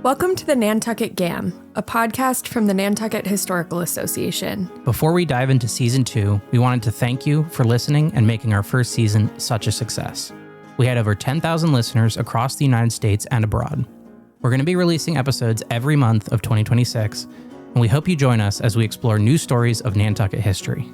Welcome to the Nantucket GAM, a podcast from the Nantucket Historical Association. Before we dive into Season 2, we wanted to thank you for listening and making our first season such a success. We had over 10,000 listeners across the United States and abroad. We're going to be releasing episodes every month of 2026, and we hope you join us as we explore new stories of Nantucket history.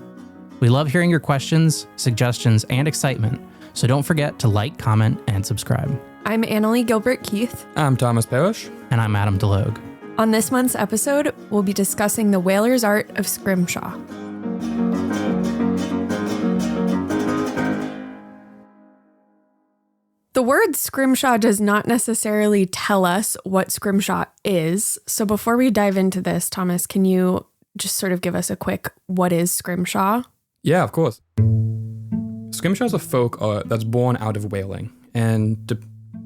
We love hearing your questions, suggestions, and excitement, so don't forget to like, comment, and subscribe. I'm Annalie Gilbert-Keith. I'm Thomas Parrish. And I'm Adam DeLogue. On this month's episode, we'll be discussing the whaler's art of Scrimshaw. The word Scrimshaw does not necessarily tell us what Scrimshaw is. So before we dive into this, Thomas, can you just sort of give us a quick, what is Scrimshaw? Yeah, of course. Scrimshaw is a folk art that's born out of whaling. And to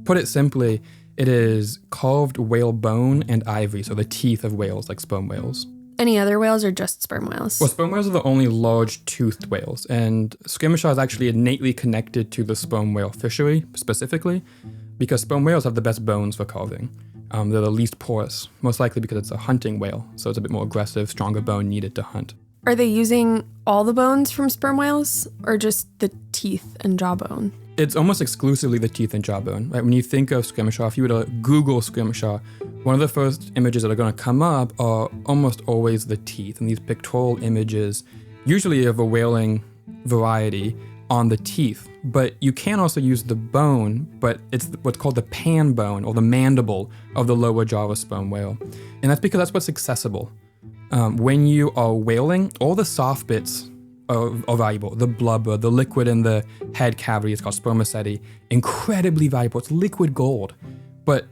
put it simply, it is carved whale bone and ivory, so the teeth of whales, like sperm whales. Any other whales or just sperm whales? Well, sperm whales are the only large-toothed whales, and Scrimshaw is actually innately connected to the sperm whale fishery, specifically, because sperm whales have the best bones for carving. They're the least porous, most likely because it's a hunting whale, so it's a bit more aggressive, stronger bone needed to hunt. Are they using all the bones from sperm whales, or just the teeth and jawbone? It's almost exclusively the teeth and jawbone. Right? When you think of Scrimshaw, if you were to Google Scrimshaw, one of the first images that are going to come up are almost always the teeth, and these pictorial images, usually of a whaling variety, on the teeth. But you can also use the bone, but it's what's called the pan bone, or the mandible of the lower jaw of a sperm whale. And that's because that's what's accessible. When you are whaling, all the soft bits are valuable. The blubber, the liquid in the head cavity is called spermaceti. Incredibly valuable. It's liquid gold. But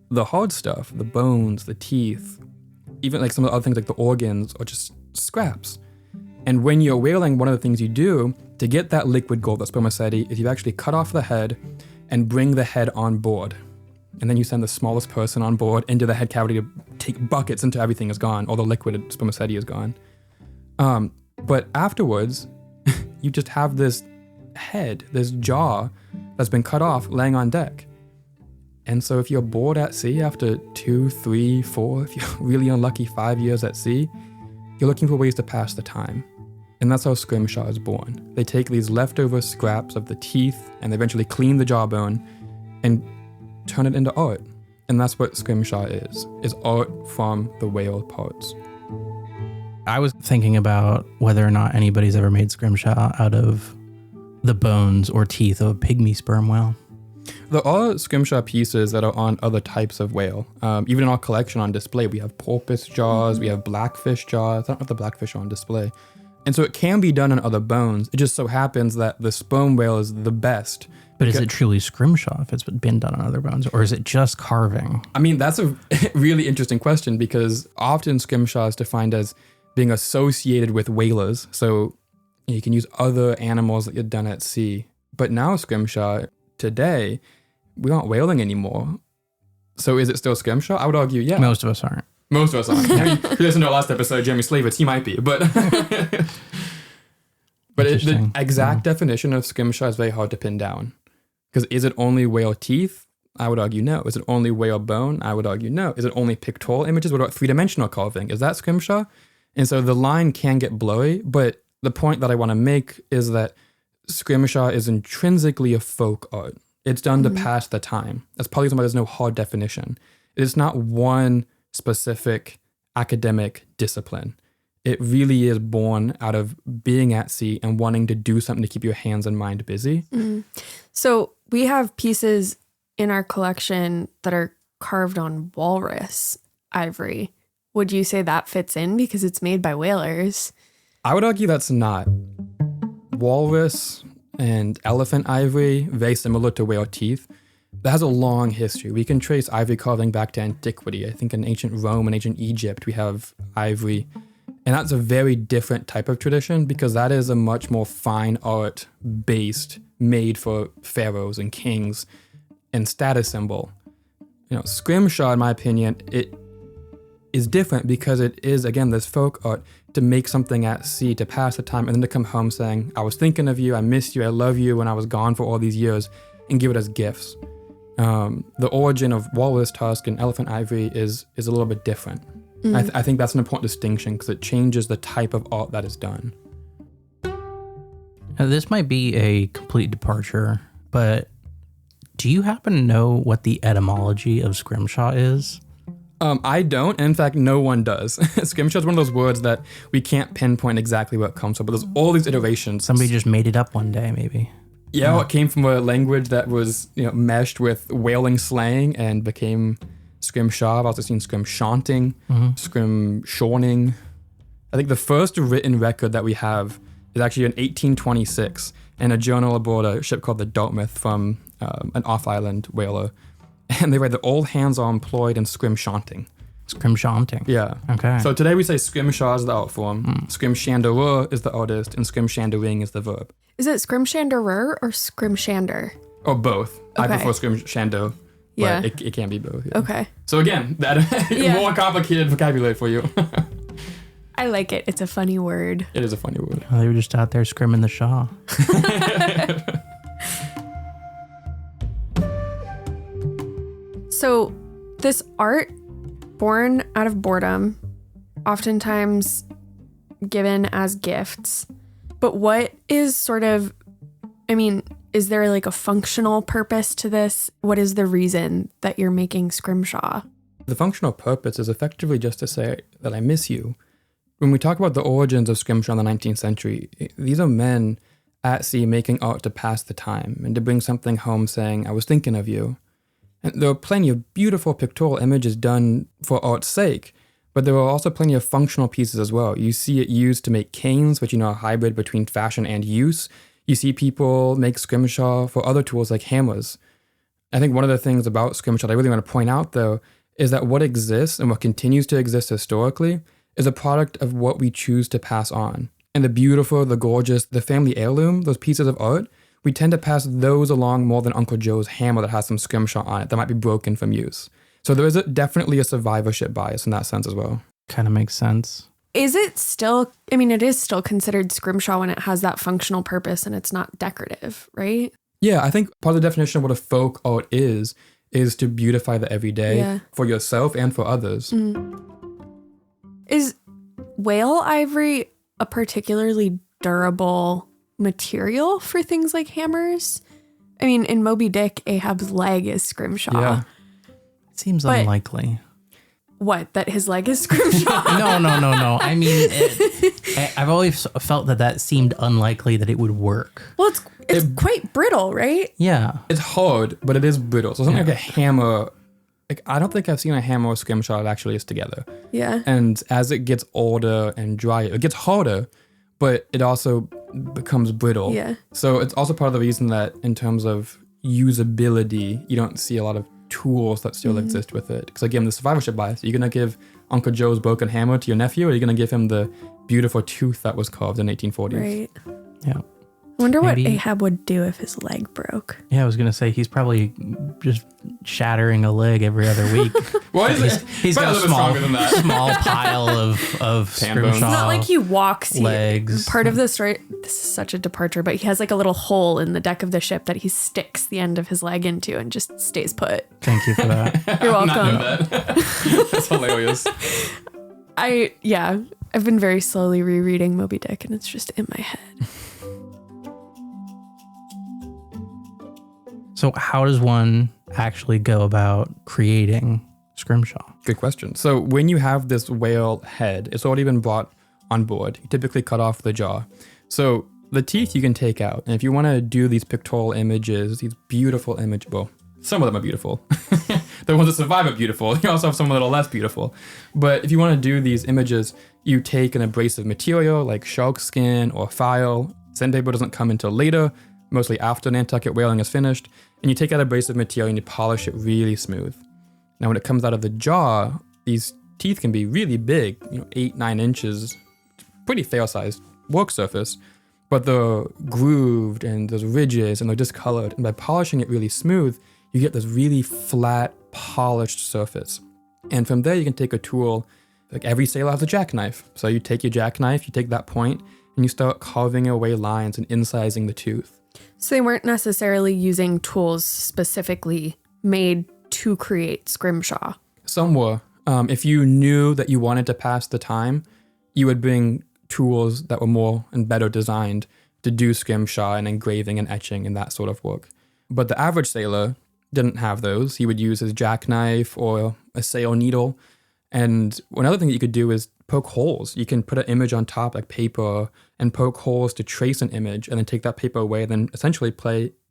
the hard stuff, the bones, the teeth, even like some of the other things like the organs, are just scraps. And when you're whaling, one of the things you do to get that liquid gold, that spermaceti, is you actually cut off the head and bring the head on board. And then you send the smallest person on board into the head cavity to take buckets until everything is gone, all the liquid spermaceti is gone. But afterwards, you just have this head, this jaw that's been cut off laying on deck. And so if you're bored at sea after 2, 3, 4, if you're really unlucky 5 years at sea, you're looking for ways to pass the time. And that's how Scrimshaw is born. They take these leftover scraps of the teeth and they eventually clean the jawbone and turn it into art. And that's what Scrimshaw is art from the whale parts. I was thinking about whether or not anybody's ever made Scrimshaw out of the bones or teeth of a pygmy sperm whale. There are Scrimshaw pieces that are on other types of whale. Even in our collection on display, we have porpoise jaws, we have blackfish jaws. I don't know if the blackfish are on display. And so it can be done on other bones. It just so happens that the sperm whale is the best. But is it truly Scrimshaw if it's been done on other bones, or is it just carving? I mean, that's a really interesting question because often Scrimshaw is defined as being associated with whalers. So you can use other animals that you've done at sea. But now Scrimshaw, today, we aren't whaling anymore. So is it still Scrimshaw? I would argue, yeah. Most of us aren't. Most of us aren't. I mean, if you listen to our last episode, Jeremy Slavitz, he might be. But the exact definition of Scrimshaw is very hard to pin down. Because is it only whale teeth? I would argue no. Is it only whale bone? I would argue no. Is it only pictorial images? What about three-dimensional carving? Is that Scrimshaw? And so the line can get blurry, but the point that I want to make is that Scrimshaw is intrinsically a folk art. It's done to pass the time. That's probably why there's no hard definition. It's not one specific academic discipline. It really is born out of being at sea and wanting to do something to keep your hands and mind busy. So we have pieces in our collection that are carved on walrus ivory. Would you say that fits in because it's made by whalers? I would argue that's not. Walrus and elephant ivory, very similar to whale teeth, that has a long history. We can trace ivory carving back to antiquity. I think in ancient Rome and ancient Egypt, we have ivory. And that's a very different type of tradition because that is a much more fine art based, made for pharaohs and kings and status symbol. Scrimshaw, in my opinion, it is different because it is, again, this folk art to make something at sea, to pass the time, and then to come home saying, I was thinking of you, I missed you, I love you when I was gone for all these years, and give it as gifts. the origin of walrus tusk and elephant ivory is a little bit different. I think that's an important distinction because it changes the type of art that is done. Now, this might be a complete departure, but do you happen to know what the etymology of Scrimshaw is? I don't, and in fact, no one does. Scrimshaw is one of those words that we can't pinpoint exactly where it comes from, but there's all these iterations. Somebody just made it up one day, maybe. Yeah, it came from a language that was meshed with whaling slang and became Scrimshaw. I've also seen Scrimshaunting, Scrimshawning. I think the first written record that we have is actually in 1826 in a journal aboard a ship called the Dartmouth from an off-island whaler. And they write that all hands are employed in scrimshaunting. Scrimshaunting. Yeah. Okay. So today we say scrimshaw is the art form, scrimshanderer is the artist, and scrimshandering is the verb. Is it scrimshanderer or scrimshander? Or both. I Okay. prefer scrimshando, but Yeah. it can be both. Yeah. Okay. So again, that more complicated vocabulary for you. I like it. It's a funny word. It is a funny word. Well, they were just out there scrimming the Shaw. So this art, born out of boredom, oftentimes given as gifts. But what is is there like a functional purpose to this? What is the reason that you're making Scrimshaw? The functional purpose is effectively just to say that I miss you. When we talk about the origins of Scrimshaw in the 19th century, these are men at sea making art to pass the time and to bring something home saying, I was thinking of you. And there are plenty of beautiful pictorial images done for art's sake, but there are also plenty of functional pieces as well. You see it used to make canes, which are a hybrid between fashion and use. You see people make Scrimshaw for other tools like hammers. I think one of the things about Scrimshaw that I really want to point out, though, is that what exists and what continues to exist historically is a product of what we choose to pass on. And the beautiful, the gorgeous, the family heirloom, those pieces of art, we tend to pass those along more than Uncle Joe's hammer that has some Scrimshaw on it that might be broken from use. So there is definitely a survivorship bias in that sense as well. Kind of makes sense. Is it still, it is still considered Scrimshaw when it has that functional purpose and it's not decorative, right? Yeah, I think part of the definition of what a folk art is to beautify the everyday for yourself and for others. Is whale ivory a particularly durable material for things like hammers? In Moby Dick, Ahab's leg is Scrimshaw. Yeah. It seems unlikely. What, that his leg is Scrimshaw? No. I've always felt that seemed unlikely that it would work. Well, it's quite brittle, right? Yeah. It's hard, but it is brittle. So something like a hammer, I don't think I've seen a hammer or Scrimshaw that actually is together. Yeah. And as it gets older and drier, it gets harder, but it also becomes brittle. Yeah. So it's also part of the reason that in terms of usability, you don't see a lot of tools that still exist with it. Because again, the survivorship bias, are you going to give Uncle Joe's broken hammer to your nephew, or are you going to give him the beautiful tooth that was carved in 1840s? Right. Yeah. I wonder what Maybe- Ahab would do if his leg broke. Yeah, I was going to say he's probably just shattering a leg every other week. Well, He's got a small pile of Tan Scrimshaw bones. It's not like he walks. legs. Part of the story, this is such a departure, but he has like a little hole in the deck of the ship that he sticks the end of his leg into and just stays put. Thank you for that. You're welcome. That's hilarious. I've been very slowly rereading Moby Dick and it's just in my head. So how does one actually go about creating Scrimshaw? Good question. So when you have this whale head, it's already been brought on board. You typically cut off the jaw. So the teeth you can take out. And if you want to do these pictorial images, these beautiful images, well, some of them are beautiful. The ones that survive are beautiful. You also have some that are less beautiful. But if you want to do these images, you take an abrasive material like shark skin or file. Sandpaper doesn't come until later, mostly after Nantucket whaling is finished. And you take that abrasive material and you polish it really smooth. Now, when it comes out of the jaw, these teeth can be really big, 8-9 inches, pretty fair-sized work surface, but they're grooved and there's ridges and they're discolored. And by polishing it really smooth, you get this really flat, polished surface. And from there, you can take a tool, like every sailor has a jackknife. So you take your jackknife, you take that point, and you start carving away lines and incising the tooth. So they weren't necessarily using tools specifically made to create Scrimshaw. Some were. If you knew that you wanted to pass the time, you would bring tools that were more and better designed to do Scrimshaw and engraving and etching and that sort of work. But the average sailor didn't have those. He would use his jackknife or a sail needle. And another thing that you could do is poke holes. You can put an image on top, like paper, and poke holes to trace an image, and then take that paper away, and then essentially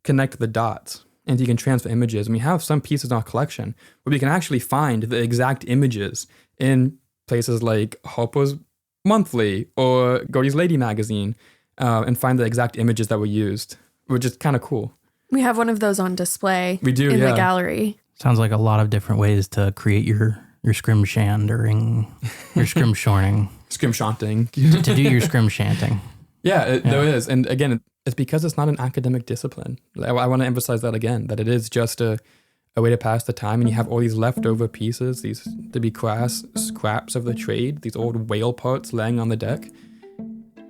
connect the dots. And you can transfer images. And we have some pieces in our collection where we can actually find the exact images in places like Harper's Monthly or Godey's Lady magazine, and find the exact images that were used, which is kind of cool. We have one of those on display. We do, in yeah. the gallery. Sounds like a lot of different ways to create your scrimshandering, your scrimshorning. Scrimshanting. To do your scrimshanting. Yeah, there is. And again, it's because it's not an academic discipline. I want to emphasize that again, that it is just a way to pass the time, and you have all these leftover pieces, these, to be crass, scraps of the trade, these old whale parts laying on the deck.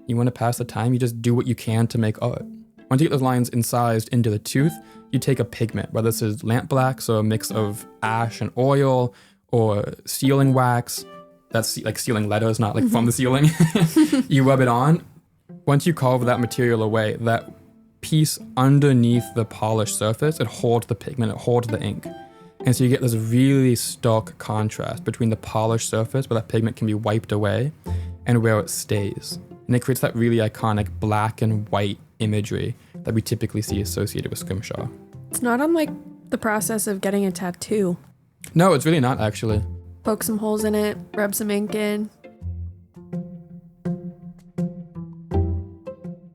You want to pass the time, you just do what you can to make art. Once you get those lines incised into the tooth, you take a pigment, whether this is lamp black, so a mix of ash and oil, or sealing wax, that's like sealing letters, not like from the ceiling. You rub it on. Once you carve that material away, that piece underneath the polished surface, it holds the pigment, it holds the ink. And so you get this really stark contrast between the polished surface where that pigment can be wiped away and where it stays. And it creates that really iconic black and white imagery that we typically see associated with Scrimshaw. It's not unlike the process of getting a tattoo. No, it's really not actually. Poke some holes in it, rub some ink in.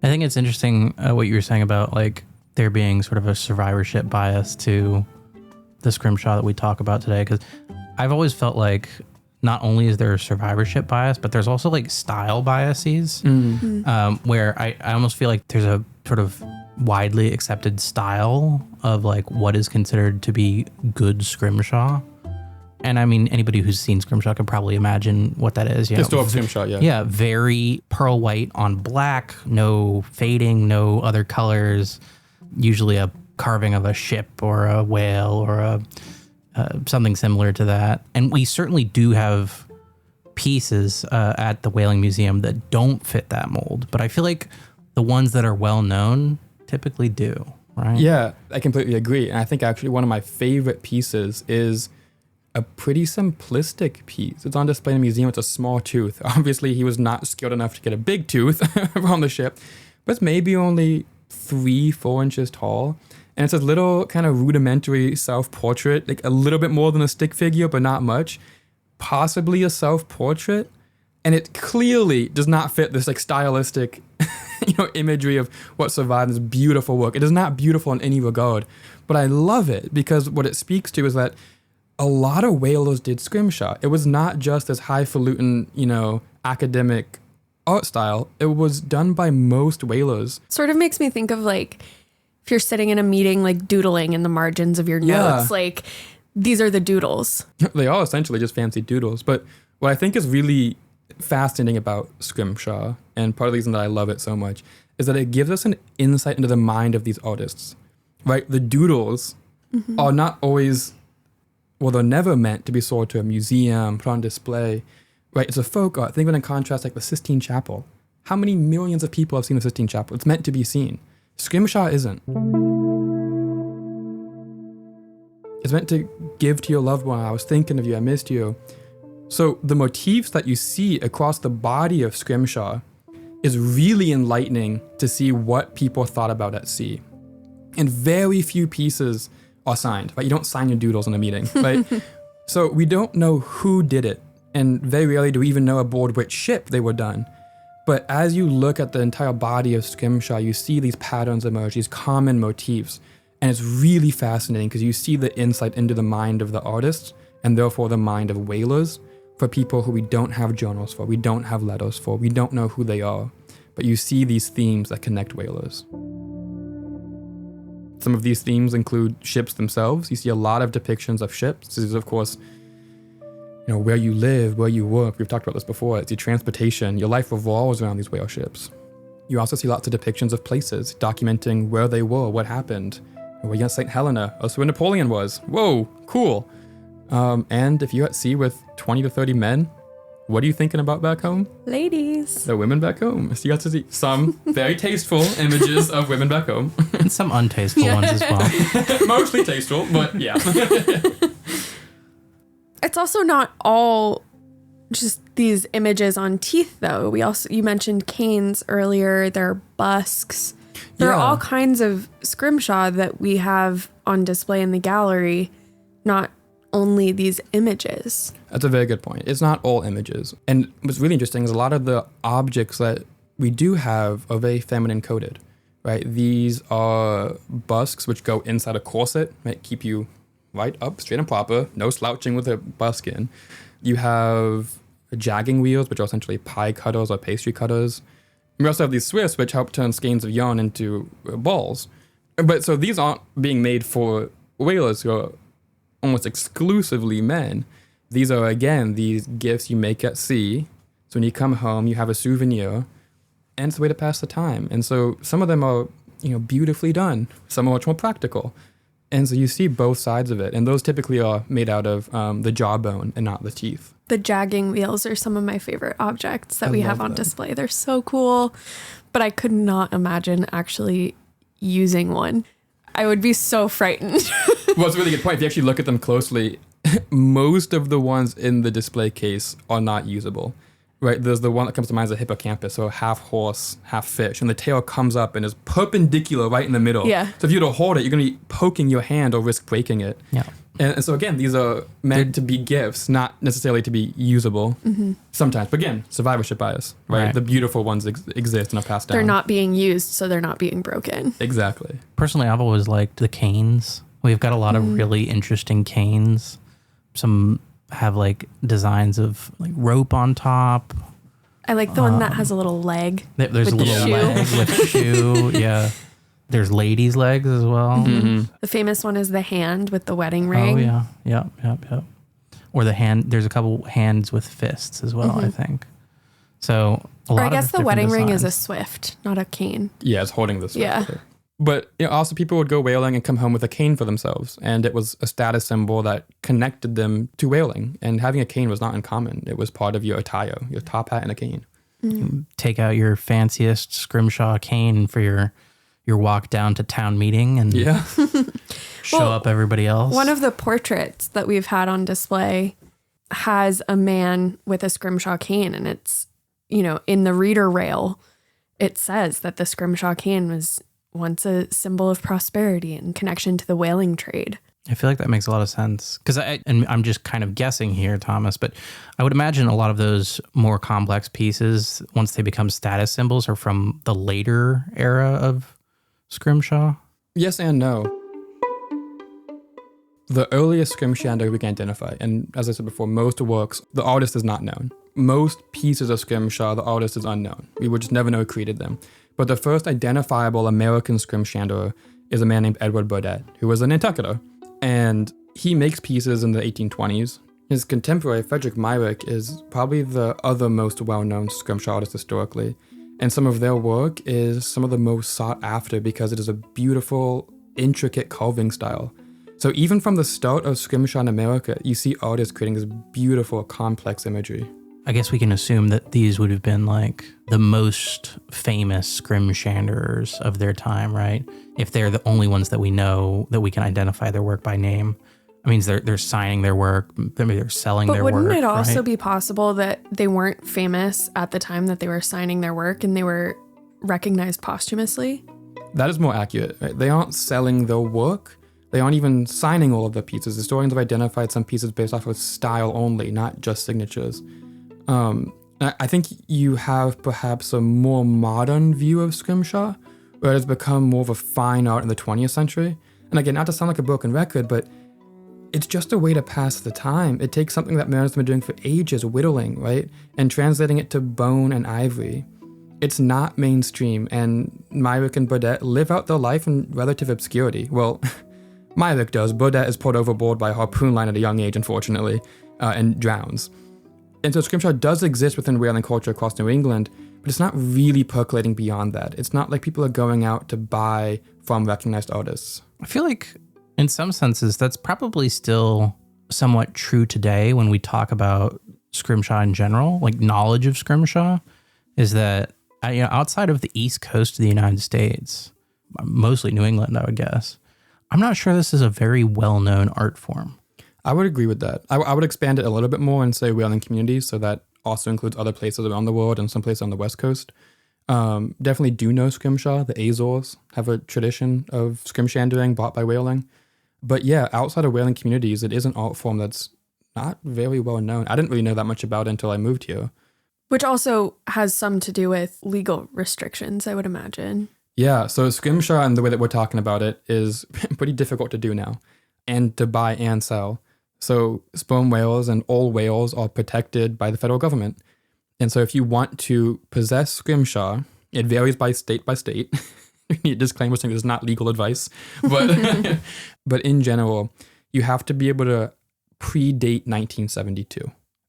I think it's interesting what you were saying about like there being sort of a survivorship bias to the Scrimshaw that we talk about today, because I've always felt like not only is there a survivorship bias, but there's also like style biases, where I almost feel like there's a sort of widely accepted style of like what is considered to be good Scrimshaw. And I mean, anybody who's seen Scrimshaw can probably imagine what that is. You know, Historic Scrimshaw, yeah. Yeah, very pearl white on black, no fading, no other colors, usually a carving of a ship or a whale or a something similar to that. And we certainly do have pieces at the Whaling Museum that don't fit that mold. But I feel like the ones that are well known typically do, right? Yeah, I completely agree. And I think actually one of my favorite pieces is a pretty simplistic piece. It's on display in the museum. It's a small tooth. Obviously, he was not skilled enough to get a big tooth on the ship, but it's maybe only 3-4 inches tall. And it's a little kind of rudimentary self-portrait, like a little bit more than a stick figure, but not much. Possibly a self-portrait. And it clearly does not fit this like stylistic imagery of what survived this beautiful work. It is not beautiful in any regard, but I love it because what it speaks to is that a lot of whalers did Scrimshaw. It was not just this highfalutin, academic art style. It was done by most whalers. Sort of makes me think of like if you're sitting in a meeting, like doodling in the margins of your notes, like these are the doodles. They are essentially just fancy doodles. But what I think is really fascinating about Scrimshaw, and part of the reason that I love it so much, is that it gives us an insight into the mind of these artists, right? The doodles are not always, well, they're never meant to be sold to a museum, put on display, right? It's a folk art. Think of it in contrast like the Sistine Chapel. How many millions of people have seen the Sistine Chapel? It's meant to be seen. Scrimshaw isn't. It's meant to give to your loved one. I was thinking of you. I missed you. So the motifs that you see across the body of Scrimshaw is really enlightening to see what people thought about at sea. And very few pieces are signed, right? You don't sign your doodles in a meeting, right? So we don't know who did it. And very rarely do we even know aboard which ship they were done. But as you look at the entire body of Scrimshaw, you see these patterns emerge, these common motifs. And it's really fascinating because you see the insight into the mind of the artists and therefore the mind of whalers for people who we don't have journals for, we don't have letters for, we don't know who they are. But you see these themes that connect whalers. Some of these themes include ships themselves. You see a lot of depictions of ships. This is, of course, where you live, where you work. We've talked about this before. It's your transportation. Your life revolves around these whale ships. You also see lots of depictions of places, documenting where they were, what happened, Or against St. Helena, also where Napoleon was. Whoa, cool. And if you're at sea with 20 to 30 men, what are you thinking about back home? Ladies. The women back home. So you got to see some very tasteful images of women back home. And some untasteful ones as well. Mostly tasteful, but yeah. It's also not all just these images on teeth, though. You mentioned canes earlier. There are busks. There are all kinds of scrimshaw that we have on display in the gallery, not only these images. That's a very good point. It's not all images. And what's really interesting is a lot of the objects that we do have are very feminine coded, right? These are busks which go inside a corset, right? Keep you right up, straight and proper, no slouching with a buskin. You have jagging wheels, which are essentially pie cutters or pastry cutters. We also have these swifts, which help turn skeins of yarn into balls. But so these aren't being made for whalers who are almost exclusively men. These are, again, these gifts you make at sea. So when you come home, you have a souvenir, and it's a way to pass the time. And so some of them are, beautifully done. Some are much more practical. And so you see both sides of it. And those typically are made out of the jawbone and not the teeth. The jagging wheels are some of my favorite objects that we have on them. display. They're so cool, but I could not imagine actually using one. I would be so frightened. Well, it's a really good point. If you actually look at them closely, most of the ones in the display case are not usable, right? There's the one that comes to mind as a hippocampus, so half horse, half fish, and the tail comes up and is perpendicular right in the middle. Yeah. So if you were to hold it, you're going to be poking your hand or risk breaking it. Yeah. And so again, these are meant to be gifts, not necessarily to be usable sometimes. But again, survivorship bias, right? The beautiful ones exist and are passed down. They're not being used, so they're not being broken. Exactly. Personally, I've always liked the canes. We've got a lot of really interesting canes. Some have like designs of like rope on top. I like the one that has a little leg. There's a with the little shoe. leg with shoe. Yeah. There's ladies' legs as well. The famous one is the hand with the wedding ring. Oh, yeah. Yep. Or the hand. There's a couple hands with fists as well, I think. So a lot Or I guess of the different wedding ring is a designs. swift, not a cane. Yeah, it's holding this. Yeah. But also people would go whaling and come home with a cane for themselves. And it was a status symbol that connected them to whaling. And having a cane was not uncommon. It was part of your attire, your top hat and a cane. Take out your fanciest Scrimshaw cane for your walk down to town meeting and show Well, up everybody else. One of the portraits that we've had on display has a man with a Scrimshaw cane, and it's, in the reader rail, it says that the Scrimshaw cane was once a symbol of prosperity and connection to the whaling trade. I feel like that makes a lot of sense because I'm just kind of guessing here, Thomas, but I would imagine a lot of those more complex pieces, once they become status symbols, are from the later era of Scrimshaw. Yes and no. The earliest Scrimshander we can identify, and as I said before, most works, the artist is not known. Most pieces of Scrimshaw, the artist is unknown. We would just never know who created them. But the first identifiable American Scrimshander is a man named Edward Burdett, who was a Nantucketer. And he makes pieces in the 1820s. His contemporary, Frederick Myrick, is probably the other most well-known Scrimshaw artist historically. And some of their work is some of the most sought after because it is a beautiful, intricate carving style. So even from the start of Scrimshaw in America, you see artists creating this beautiful, complex imagery. I guess we can assume that these would have been like the most famous Scrimshanders of their time, right? If they're the only ones that we know that we can identify their work by name. I mean, they're signing their work, maybe they're selling their work. But wouldn't it also right? be possible that they weren't famous at the time that they were signing their work and they were recognized posthumously? That is more accurate, right? They aren't selling their work. They aren't even signing all of the pieces. Historians have identified some pieces based off of style only, not just signatures. I think you have perhaps a more modern view of Scrimshaw, where it has become more of a fine art in the 20th century. And again, not to sound like a broken record, but it's just a way to pass the time. It takes something that mariners have been doing for ages, whittling, right? And translating it to bone and ivory. It's not mainstream, and Myrick and Burdett live out their life in relative obscurity. Well, Myrick does. Burdett is pulled overboard by a harpoon line at a young age, unfortunately, and drowns. And so Scrimshaw does exist within whaling culture across New England, but it's not really percolating beyond that. It's not like people are going out to buy from recognized artists. I feel like in some senses, that's probably still somewhat true today when we talk about Scrimshaw in general, like knowledge of Scrimshaw, is that outside of the East Coast of the United States, mostly New England, I would guess, I'm not sure this is a very well-known art form. I would agree with that. I would expand it a little bit more and say whaling communities, so that also includes other places around the world and some places on the West Coast. Definitely do know Scrimshaw. The Azores have a tradition of scrimshandering bought by whaling. But yeah, outside of whaling communities, it is an art form that's not very well known. I didn't really know that much about it until I moved here. Which also has some to do with legal restrictions, I would imagine. Yeah, so Scrimshaw and the way that we're talking about it is pretty difficult to do now and to buy and sell. So sperm whales and all whales are protected by the federal government. And so if you want to possess Scrimshaw, it varies by state by state. You need a disclaimer saying this is not legal advice. But, but in general, you have to be able to predate 1972.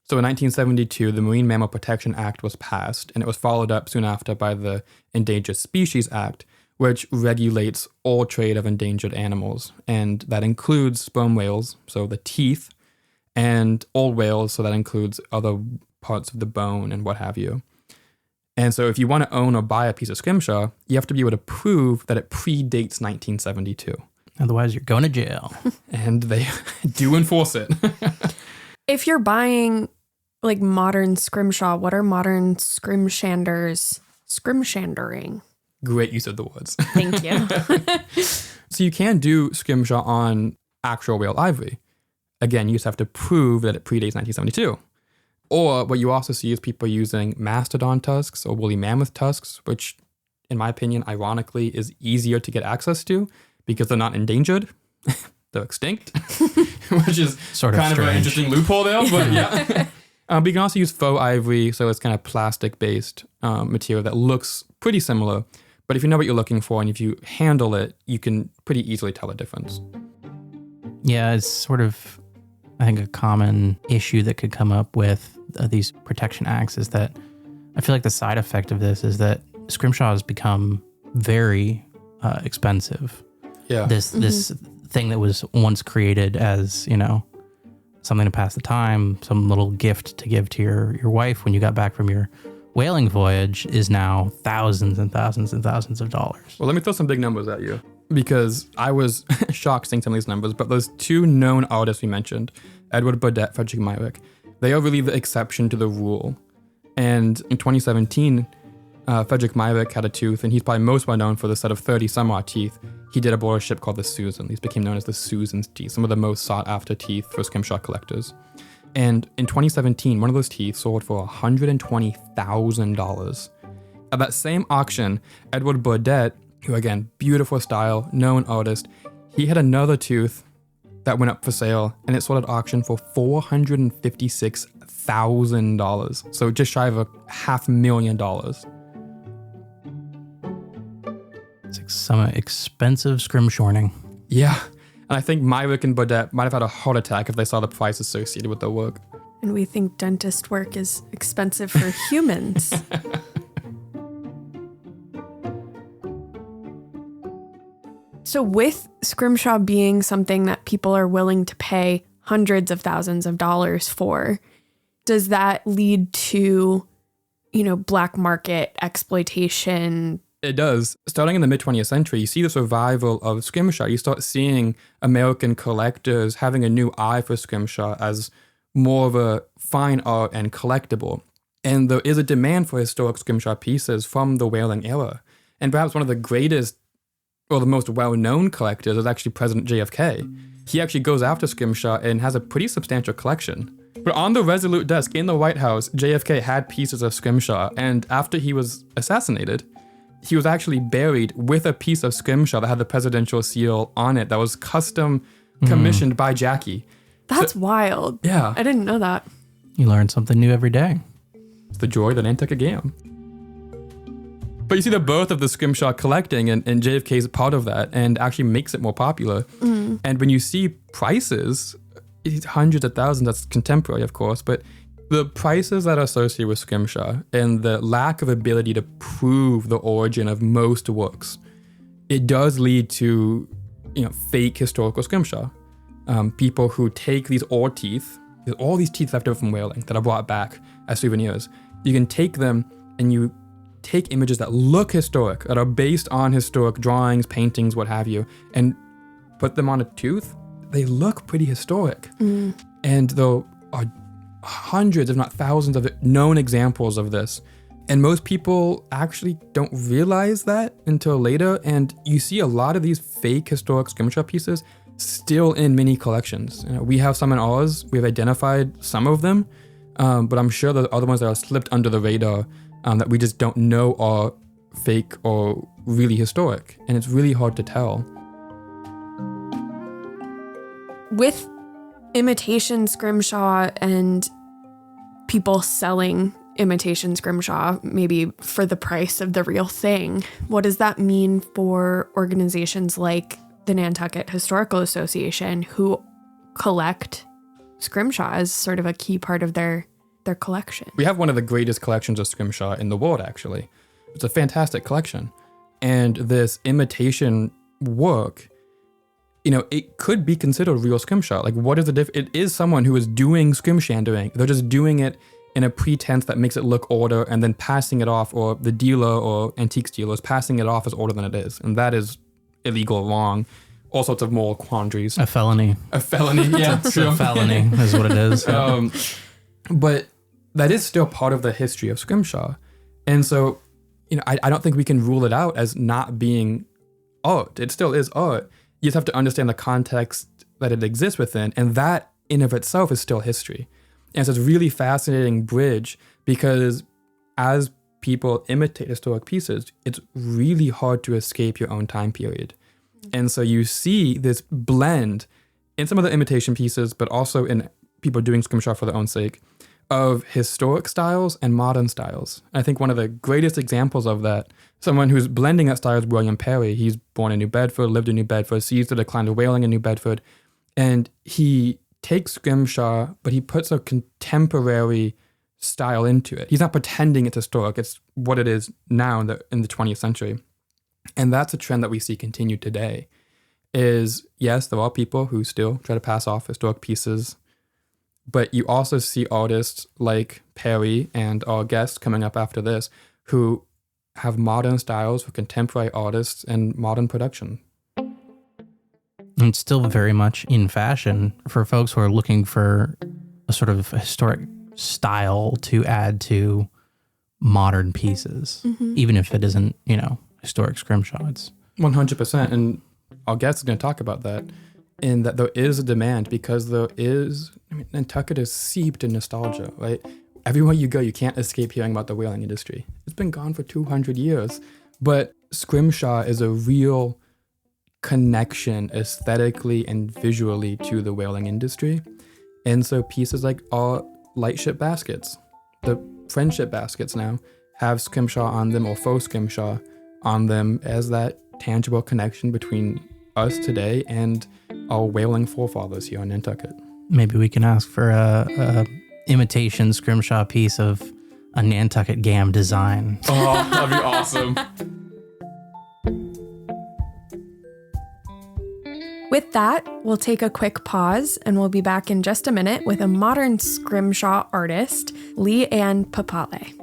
So in 1972, the Marine Mammal Protection Act was passed, and it was followed up soon after by the Endangered Species Act, which regulates all trade of endangered animals. And that includes sperm whales, so the teeth, and all whales, so that includes other parts of the bone and what have you. And so if you want to own or buy a piece of Scrimshaw, you have to be able to prove that it predates 1972. Otherwise, you're going to jail. And they do enforce it. If you're buying like modern Scrimshaw, what are modern scrimshanders scrimshandering? Great use of the words. Thank you. So you can do Scrimshaw on actual whale ivory. Again, you just have to prove that it predates 1972. Or what you also see is people using mastodon tusks or woolly mammoth tusks, which, in my opinion, ironically, is easier to get access to because they're not endangered. They're extinct, which is sort of kind strange. of an interesting loophole there. But yeah. But you can also use faux ivory, so it's kind of plastic-based material that looks pretty similar. But if you know what you're looking for and if you handle it, you can pretty easily tell the difference. Yeah, it's sort of, I think, a common issue that could come up with these protection acts is that I feel like the side effect of this is that Scrimshaw has become very expensive. Yeah. This thing that was once created as, something to pass the time, some little gift to give to your wife when you got back from your whaling voyage is now thousands and thousands and thousands of dollars. Well, let me throw some big numbers at you because I was shocked seeing some of these numbers, but those two known artists we mentioned, Edward Burdett, Frederick Myrick, they are really the exception to the rule. And in 2017, Frederick Myrick had a tooth, and he's probably most well known for the set of 30 some odd teeth. He did aboard a ship called the Susan. These became known as the Susan's teeth, some of the most sought after teeth for Scrimshaw collectors. And in 2017, one of those teeth sold for $120,000. At that same auction, Edward Burdett, who again, beautiful style, known artist, he had another tooth that went up for sale, and it sold at auction for $456,000. So just shy of $500,000. It's like some expensive scrimshorning. Yeah. And I think Myrick and Burdett might have had a heart attack if they saw the price associated with their work. And we think dentist work is expensive for humans. So with Scrimshaw being something that people are willing to pay hundreds of thousands of dollars for, does that lead to, black market exploitation? It does. Starting in the mid-20th century, you see the survival of Scrimshaw. You start seeing American collectors having a new eye for Scrimshaw as more of a fine art and collectible. And there is a demand for historic Scrimshaw pieces from the whaling era. And perhaps one of the greatest or the most well-known collectors is actually President JFK. He actually goes after Scrimshaw and has a pretty substantial collection. But on the Resolute desk in the White House, JFK had pieces of Scrimshaw, and after he was assassinated, he was actually buried with a piece of Scrimshaw that had the presidential seal on it that was custom commissioned by Jackie. That's wild. Yeah. I didn't know that. You learn something new every day. It's the joy that Nantucket gave him. But you see the birth of the Scrimshaw collecting, and JFK is part of that and actually makes it more popular. And when you see prices, it's hundreds of thousands, that's contemporary, of course, but The prices that are associated with Scrimshaw and the lack of ability to prove the origin of most works, it does lead to, fake historical Scrimshaw. People who take these old teeth, all these teeth left over from whaling that are brought back as souvenirs, you can take them and you take images that look historic, that are based on historic drawings, paintings, what have you, and put them on a tooth. They look pretty historic. And there are hundreds, if not thousands, of known examples of this. And most people actually don't realize that until later. And you see a lot of these fake historic Scrimshaw pieces still in many collections. We have some in ours. We've identified some of them. But I'm sure there's other ones that are slipped under the radar that we just don't know are fake or really historic. And it's really hard to tell. With imitation Scrimshaw and people selling imitation Scrimshaw, maybe for the price of the real thing, what does that mean for organizations like the Nantucket Historical Association, who collect Scrimshaw as sort of a key part of their collection? We have one of the greatest collections of Scrimshaw in the world, actually. It's a fantastic collection. And this imitation work, it could be considered real Scrimshaw. Like, what is the difference? It is someone who is doing scrimshandering. They're just doing it in a pretense that makes it look older and then passing it off, or the dealer or antiques dealer is passing it off as older than it is. And that is illegal, wrong, all sorts of moral quandaries. A felony. Yeah, It's a felony is what it is. But that is still part of the history of Scrimshaw. And so, I don't think we can rule it out as not being art. It still is art. You just have to understand the context that it exists within, and that in of itself is still history. And it's this really fascinating bridge, because as people imitate historic pieces, it's really hard to escape your own time period. And so you see this blend in some of the imitation pieces, but also in people doing Scrimshaw for their own sake, of historic styles and modern styles. I think one of the greatest examples of that, someone who's blending that style is William Perry. He's born in New Bedford, lived in New Bedford, sees the decline of whaling in New Bedford, and he takes Scrimshaw, but he puts a contemporary style into it. He's not pretending it's historic. It's what it is now in the 20th century. And that's a trend that we see continue today. Is, yes, there are people who still try to pass off historic pieces, but you also see artists like Perry and our guest coming up after this who have modern styles for contemporary artists and modern production. It's still very much in fashion for folks who are looking for a sort of historic style to add to modern pieces, even if it isn't, historic Scrimshaw. It's 100%. And our guest is going to talk about that, in that there is a demand, because Nantucket is seeped in nostalgia, right? Everywhere you go, you can't escape hearing about the whaling industry. It's been gone for 200 years, but Scrimshaw is a real connection aesthetically and visually to the whaling industry. And so pieces like our lightship baskets, the friendship baskets now, have Scrimshaw on them, or faux Scrimshaw on them, as that tangible connection between us today and our whaling forefathers here on Nantucket. Maybe we can ask for a imitation Scrimshaw piece of a Nantucket Gam design. Oh, that'd be awesome. With that, we'll take a quick pause, and we'll be back in just a minute with a modern Scrimshaw artist, Lee Ann Papale.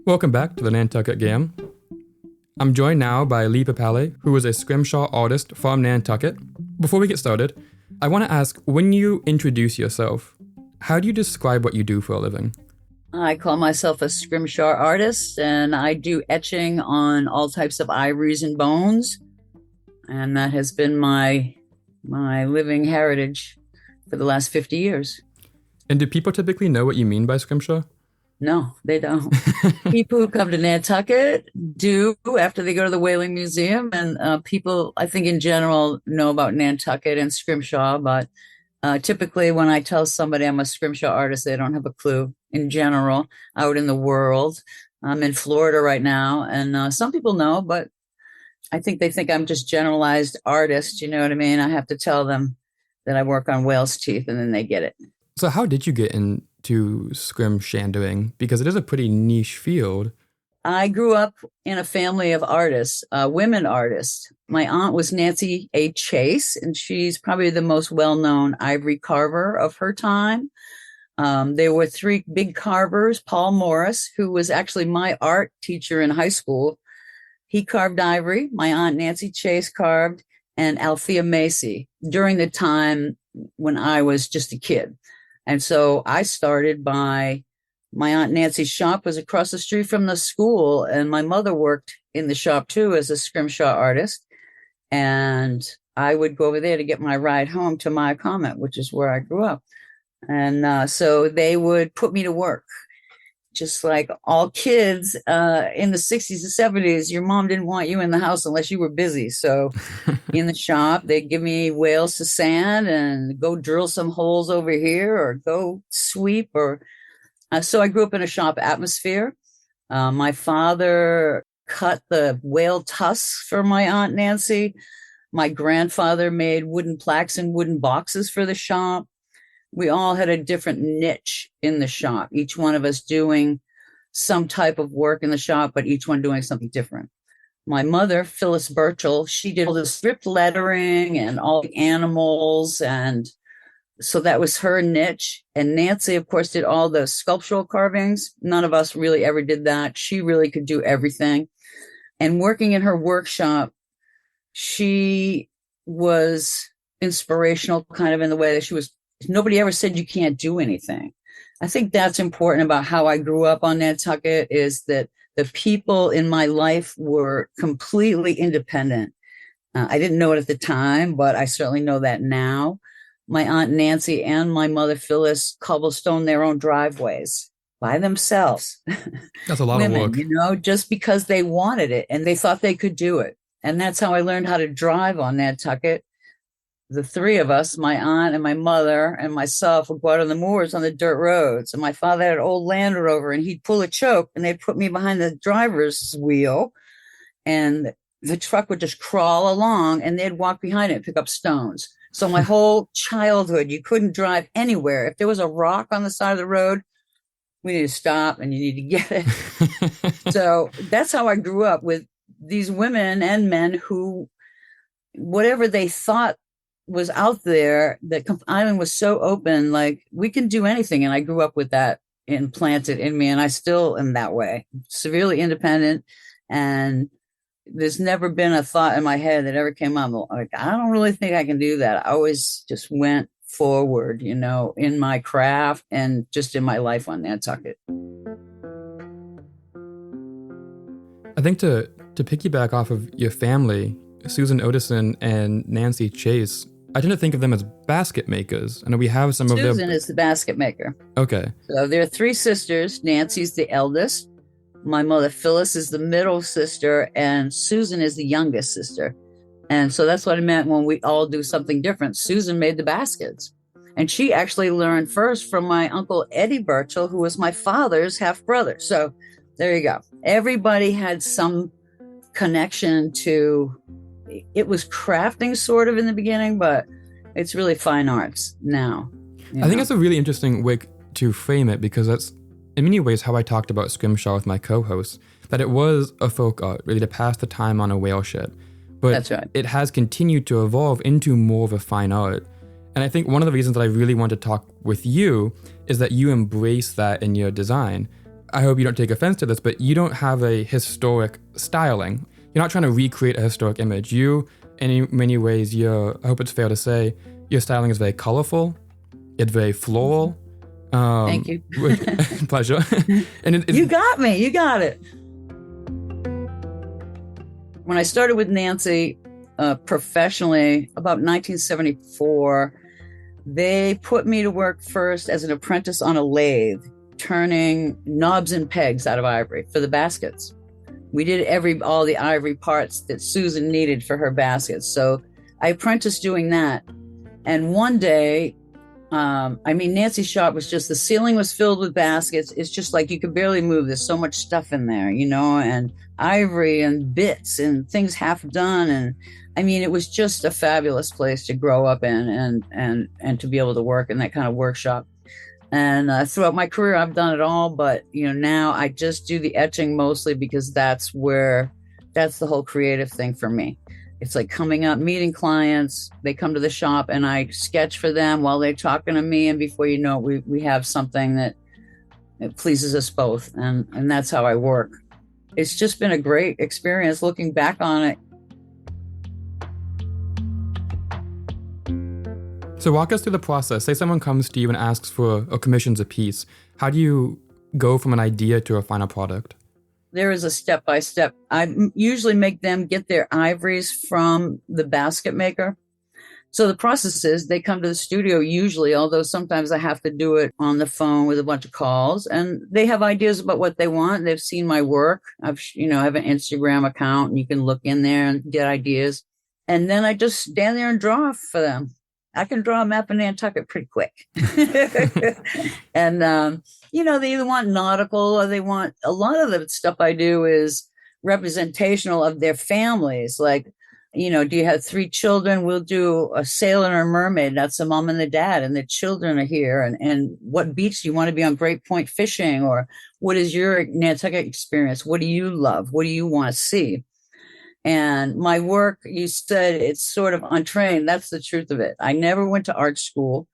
Welcome back to the Nantucket Gam. I'm joined now by Lee Papale, who is a Scrimshaw artist from Nantucket. Before we get started, I want to ask, when you introduce yourself, how do you describe what you do for a living? I call myself a Scrimshaw artist, and I do etching on all types of ivories and bones. And that has been my living heritage for the last 50 years. And do people typically know what you mean by Scrimshaw? No, they don't. People who come to Nantucket do after they go to the Whaling Museum, and people, I think, in general, know about Nantucket and Scrimshaw. But typically, when I tell somebody I'm a Scrimshaw artist, they don't have a clue. In general, out in the world, I'm in Florida right now, and some people know, but I think they think I'm just generalized artist. You know what I mean? I have to tell them that I work on whale's teeth, and then they get it. So how did you get into scrimshandering? Because it is a pretty niche field. I grew up in a family of artists, women artists. My aunt was Nancy A. Chase, and she's probably the most well-known ivory carver of her time. There were three big carvers. Paul Morris, who was actually my art teacher in high school, he carved ivory. My aunt Nancy Chase carved, and Althea Macy during the time when I was just a kid. And so I started by my aunt Nancy's shop was across the street from the school, and my mother worked in the shop too as a Scrimshaw artist. And I would go over there to get my ride home to my comment, which is where I grew up. And so they would put me to work. Just like all kids in the 60s and 70s, your mom didn't want you in the house unless you were busy. So in the shop, they'd give me whales to sand and go drill some holes over here or go sweep. Or so I grew up in a shop atmosphere. My father cut the whale tusks for my Aunt Nancy. My grandfather made wooden plaques and wooden boxes for the shop. We all had a different niche in the shop, each one of us doing some type of work in the shop, but each one doing something different. My mother, Phyllis Burchell, she did all the script lettering and all the animals. And so that was her niche. And Nancy, of course, did all the sculptural carvings. None of us really ever did that. She really could do everything. And working in her workshop, she was inspirational kind of in the way that she was. Nobody ever said you can't do anything. I think that's important about how I grew up on Nantucket is that the people in my life were completely independent. I didn't know it at the time, but I certainly know that now. My Aunt Nancy and my mother Phyllis cobblestoned their own driveways by themselves. That's a lot Women, of work. you know, just because they wanted it and they thought they could do it. And that's how I learned how to drive on Nantucket. The three of us, my aunt and my mother and myself, would go out on the moors on the dirt roads. And my father had an old Land Rover, and he'd pull a choke, and they'd put me behind the driver's wheel, and the truck would just crawl along, and they'd walk behind it and pick up stones. So my whole childhood, you couldn't drive anywhere. If there was a rock on the side of the road, we need to stop, and you need to get it. So that's how I grew up with these women and men who, whatever they thought was out there, that island was so open, like we can do anything. And I grew up with that implanted in me, and I still am that way, severely independent. And there's never been a thought in my head that ever came up like, I don't really think I can do that. I always just went forward, you know, in my craft and just in my life on Nantucket. I think to piggyback off of your family, Susan Otison and Nancy Chase, I tend to think of them as basket makers. I know we have some of their... Susan is the basket maker. Okay. So there are three sisters. Nancy's the eldest. My mother, Phyllis, is the middle sister, and Susan is the youngest sister. And so that's what I meant when we all do something different. Susan made the baskets. And she actually learned first from my uncle Eddie Burchell, who was my father's half brother. So there you go. Everybody had some connection to... It was crafting sort of in the beginning, but it's really fine arts now. I think that's a really interesting way to frame it, because that's in many ways how I talked about Scrimshaw with my co-hosts, that it was a folk art, really to pass the time on a whale ship. But that's right. It has continued to evolve into more of a fine art. And I think one of the reasons that I really want to talk with you is that you embrace that in your design. I hope you don't take offense to this, but you don't have a historic styling. You're not trying to recreate a historic image. You, in many ways, I hope it's fair to say, your styling is very colorful. It's very floral. Thank you. Pleasure. And you got me. You got it. When I started with Nancy professionally, about 1974, they put me to work first as an apprentice on a lathe. turning knobs and pegs out of ivory for the baskets. We did all the ivory parts that Susan needed for her baskets. So I apprenticed doing that. And one day, Nancy's shop was just, the ceiling was filled with baskets. It's just like you could barely move. There's so much stuff in there, and ivory and bits and things half done. And it was just a fabulous place to grow up in and to be able to work in that kind of workshop. And throughout my career, I've done it all. But, now I just do the etching mostly because that's the whole creative thing for me. It's like coming up, meeting clients. They come to the shop and I sketch for them while they're talking to me. And before you know it, we have something that it pleases us both. And that's how I work. It's just been a great experience looking back on it. So walk us through the process. Say someone comes to you and asks for or commissions a piece. How do you go from an idea to a final product? There is a step-by-step. I usually make them get their ivories from the basket maker. So the process is they come to the studio usually, although sometimes I have to do it on the phone with a bunch of calls, and they have ideas about what they want. They've seen my work. I have an Instagram account and you can look in there and get ideas. And then I just stand there and draw for them. I can draw a map of Nantucket pretty quick. And, they either want nautical or they want, a lot of the stuff I do is representational of their families. Like, do you have 3 children? We'll do a sailor and a mermaid. That's the mom and the dad, and the children are here. And what beach do you want to be on? Great Point fishing? Or what is your Nantucket experience? What do you love? What do you want to see? And my work, you said it's sort of untrained. That's the truth of it. I never went to art school.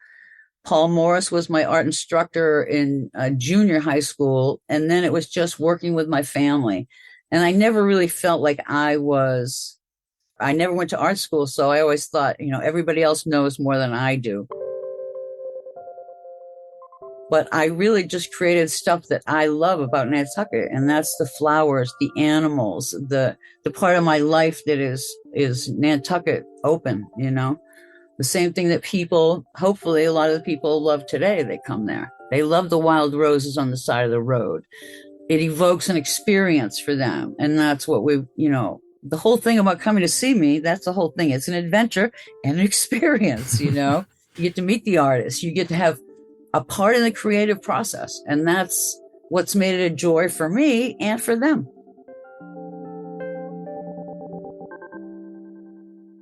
Paul Morris was my art instructor in junior high school. And then it was just working with my family. And I never really felt like I never went to art school. So I always thought, everybody else knows more than I do. But I really just created stuff that I love about Nantucket, and that's the flowers, the animals, the part of my life that is Nantucket open, The same thing that people, hopefully a lot of the people love today, they come there. They love the wild roses on the side of the road. It evokes an experience for them, and that's what the whole thing about coming to see me, that's the whole thing. It's an adventure and an experience, You get to meet the artist. You get to have a part in the creative process. And that's what's made it a joy for me and for them.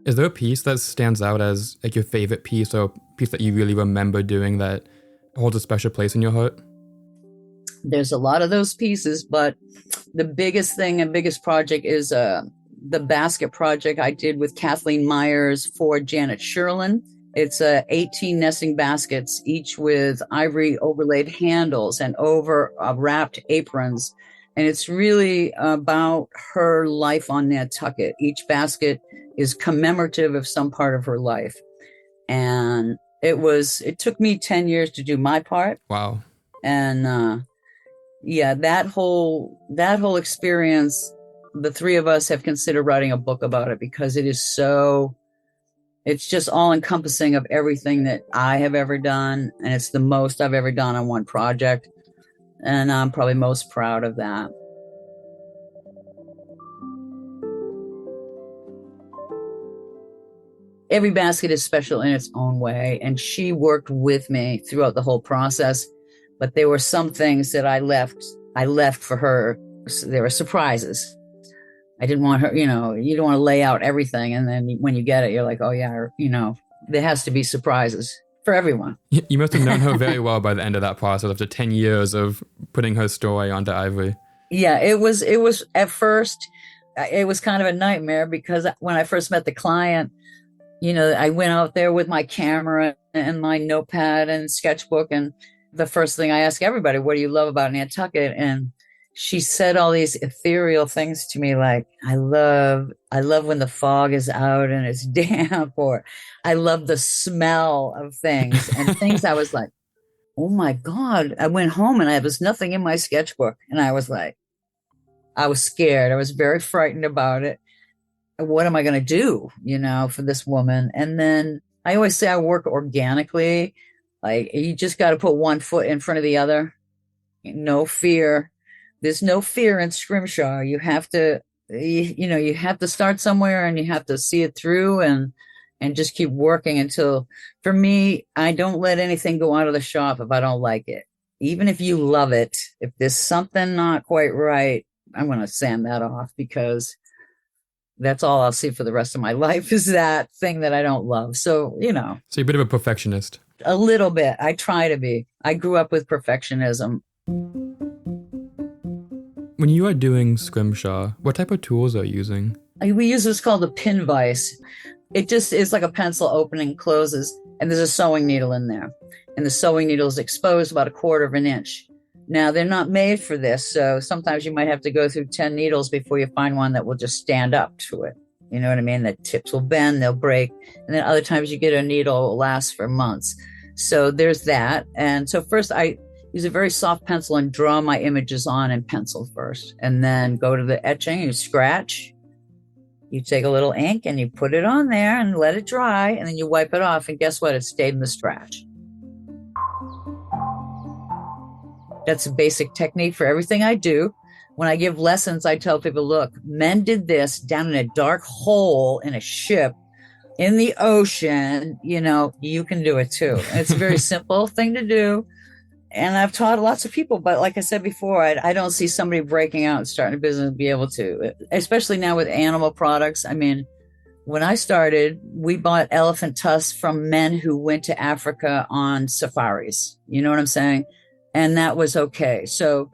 Is there a piece that stands out as like your favorite piece or a piece that you really remember doing that holds a special place in your heart? There's a lot of those pieces, but the biggest thing and biggest project is the basket project I did with Kathleen Myers for Janet Sherlin. It's 18 nesting baskets, each with ivory overlaid handles and over wrapped aprons. And it's really about her life on Nantucket. Each basket is commemorative of some part of her life. And it took me 10 years to do my part. Wow. And that whole experience, the 3 of us have considered writing a book about it because it is it's just all encompassing of everything that I have ever done. And it's the most I've ever done on one project. And I'm probably most proud of that. Every basket is special in its own way. And she worked with me throughout the whole process. But there were some things that I left for her. There were surprises. I didn't want her, you don't want to lay out everything. And then when you get it, you're like, oh yeah, there has to be surprises for everyone. You must have known her very well by the end of that process after 10 years of putting her story onto ivory. Yeah, it was at first, it was kind of a nightmare because when I first met the client, I went out there with my camera and my notepad and sketchbook. And the first thing I ask everybody, what do you love about Nantucket? And she said all these ethereal things to me, like, I love when the fog is out and it's damp, or I love the smell of things and things. I was like, oh my God. I went home and there was nothing in my sketchbook. And I was like, I was scared. I was very frightened about it. What am I going to do, for this woman? And then I always say I work organically. Like, you just got to put one foot in front of the other. No fear. There's no fear in Scrimshaw. You have to, you have to start somewhere and you have to see it through and just keep working until, for me, I don't let anything go out of the shop if I don't like it. Even if you love it, if there's something not quite right, I'm going to sand that off, because that's all I'll see for the rest of my life is that thing that I don't love. So, So you're a bit of a perfectionist. a little bit. I try to be. I grew up with perfectionism. When you are doing Scrimshaw, what type of tools are you using? We use what's called a pin vise. It just is like a pencil opening and closes, and there's a sewing needle in there. And the sewing needle is exposed about 1/4 of an inch. Now, they're not made for this, so sometimes you might have to go through 10 needles before you find one that will just stand up to it. You know what I mean? The tips will bend, they'll break. And then other times you get a needle that will last for months. So there's that. And so first I use a very soft pencil and draw my images on in pencil first. And then go to the etching, you scratch. You take a little ink and you put it on there and let it dry. And then you wipe it off. And guess what? It stayed in the scratch. That's a basic technique for everything I do. When I give lessons, I tell people, look, men did this down in a dark hole in a ship in the ocean. You can do it too. And it's a very simple thing to do. And I've taught lots of people, but like I said before, I don't see somebody breaking out and starting a business and be able to, especially now with animal products. I mean, when I started, we bought elephant tusks from men who went to Africa on safaris. You know what I'm saying? And that was okay. So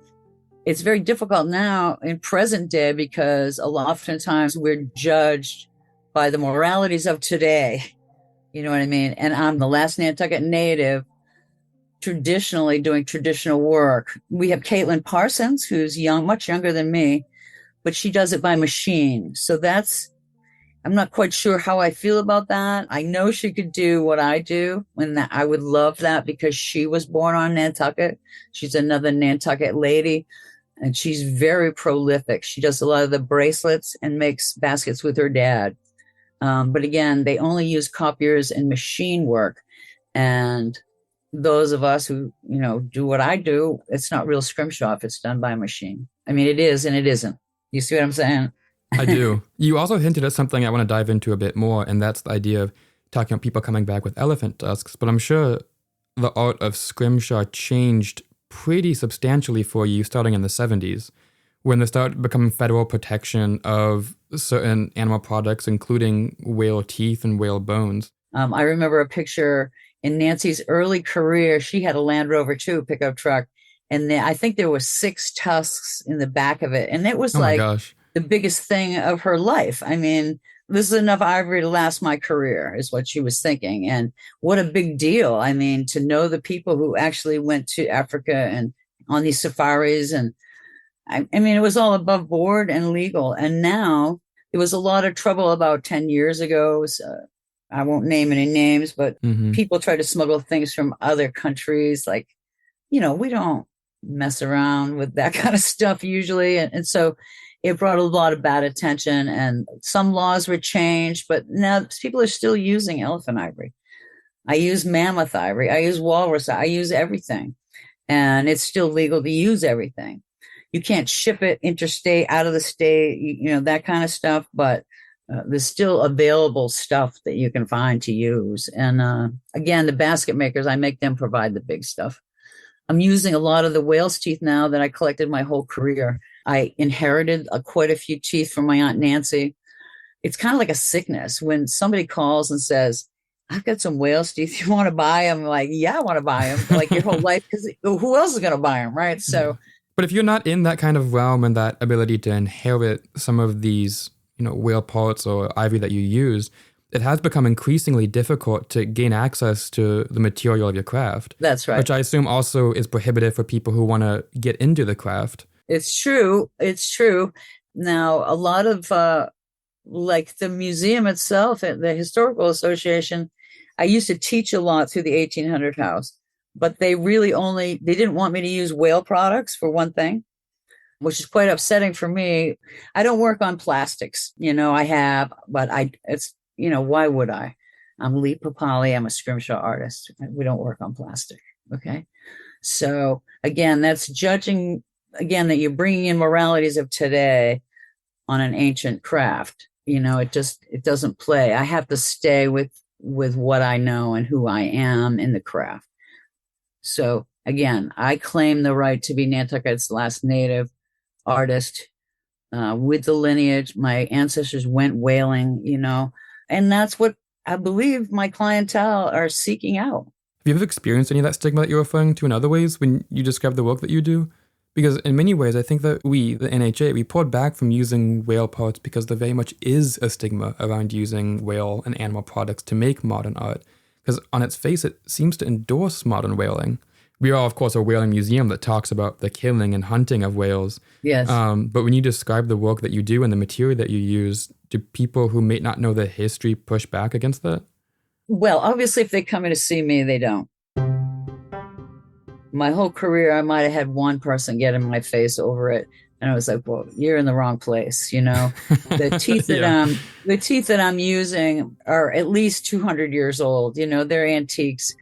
it's very difficult now in present day because oftentimes we're judged by the moralities of today. You know what I mean? And I'm the last Nantucket native traditionally doing traditional work. We have Caitlin Parsons, who's young, much younger than me, but she does it by machine. So I'm not quite sure how I feel about that. I know she could do what I do, and that I would love that because she was born on Nantucket. She's another Nantucket lady, and she's very prolific. She does a lot of the bracelets and makes baskets with her dad. But again, they only use copiers and machine work. And those of us who, do what I do, it's not real Scrimshaw if it's done by a machine. I mean, it is and it isn't. You see what I'm saying? I do. You also hinted at something I want to dive into a bit more, and that's the idea of talking about people coming back with elephant tusks. But I'm sure the art of Scrimshaw changed pretty substantially for you starting in the 70s, when there started becoming federal protection of certain animal products, including whale teeth and whale bones. I remember a picture in Nancy's early career. She had a Land Rover too, pickup truck. And I think there were 6 tusks in the back of it. And it was my gosh, the biggest thing of her life. I mean, this is enough ivory to last my career, is what she was thinking. And what a big deal. I mean, to know the people who actually went to Africa and on these safaris. And I mean, it was all above board and legal. And now there was a lot of trouble about 10 years ago. I won't name any names, but people try to smuggle things from other countries. Like, we don't mess around with that kind of stuff usually. And so it brought a lot of bad attention, and some laws were changed, but now people are still using elephant ivory. I use mammoth ivory. I use walrus. I use everything. And it's still legal to use everything. You can't ship it interstate, out of the state, that kind of stuff. But there's still available stuff that you can find to use. And again, the basket makers, I make them provide the big stuff. I'm using a lot of the whale's teeth now that I collected my whole career. I inherited quite a few teeth from my Aunt Nancy. It's kind of like a sickness. When somebody calls and says, I've got some whale's teeth, you want to buy them? I'm like, yeah, I want to buy them. Like your whole life, because who else is going to buy them, right? So, but if you're not in that kind of realm and that ability to inherit some of these, whale parts or ivory that you use, it has become increasingly difficult to gain access to the material of your craft. That's right. Which I assume also is prohibitive for people who want to get into the craft. It's true. It's true. Now, a lot of, like the museum itself, the Historical Association, I used to teach a lot through the 1800 house, but they didn't want me to use whale products, for one thing, which is quite upsetting for me. I don't work on plastics, I have, but why would I? I'm Lee Papale. I'm a Scrimshaw artist. We don't work on plastic. Okay. So again, that's judging, again, that you're bringing in moralities of today on an ancient craft. It doesn't play. I have to stay with what I know and who I am in the craft. So again, I claim the right to be Nantucket's last native artist with the lineage. My ancestors went whaling, and that's what I believe my clientele are seeking out. Have you ever experienced any of that stigma that you're referring to in other ways when you describe the work that you do? Because in many ways, I think that we, the NHA, we pulled back from using whale parts because there very much is a stigma around using whale and animal products to make modern art. Because on its face, it seems to endorse modern whaling. We are, of course, a whaling museum that talks about the killing and hunting of whales. Yes. But when you describe the work that you do and the material that you use, do people who may not know the history push back against that? Well, obviously, if they come in to see me, they don't. My whole career, I might have had one person get in my face over it. And I was like, well, you're in the wrong place. The teeth that I'm using are at least 200 years old. They're antiques.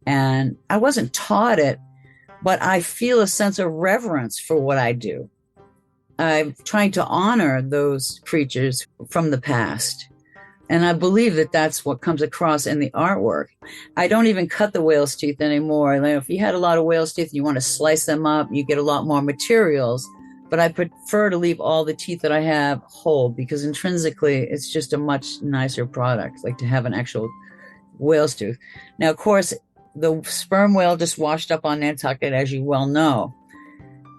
And I wasn't taught it, but I feel a sense of reverence for what I do. I'm trying to honor those creatures from the past. And I believe that that's what comes across in the artwork. I don't even cut the whale's teeth anymore. If you had a lot of whale's teeth, you want to slice them up, you get a lot more materials. But I prefer to leave all the teeth that I have whole because intrinsically, it's just a much nicer product, like to have an actual whale's tooth. Now, of course, the sperm whale just washed up on Nantucket, as you well know.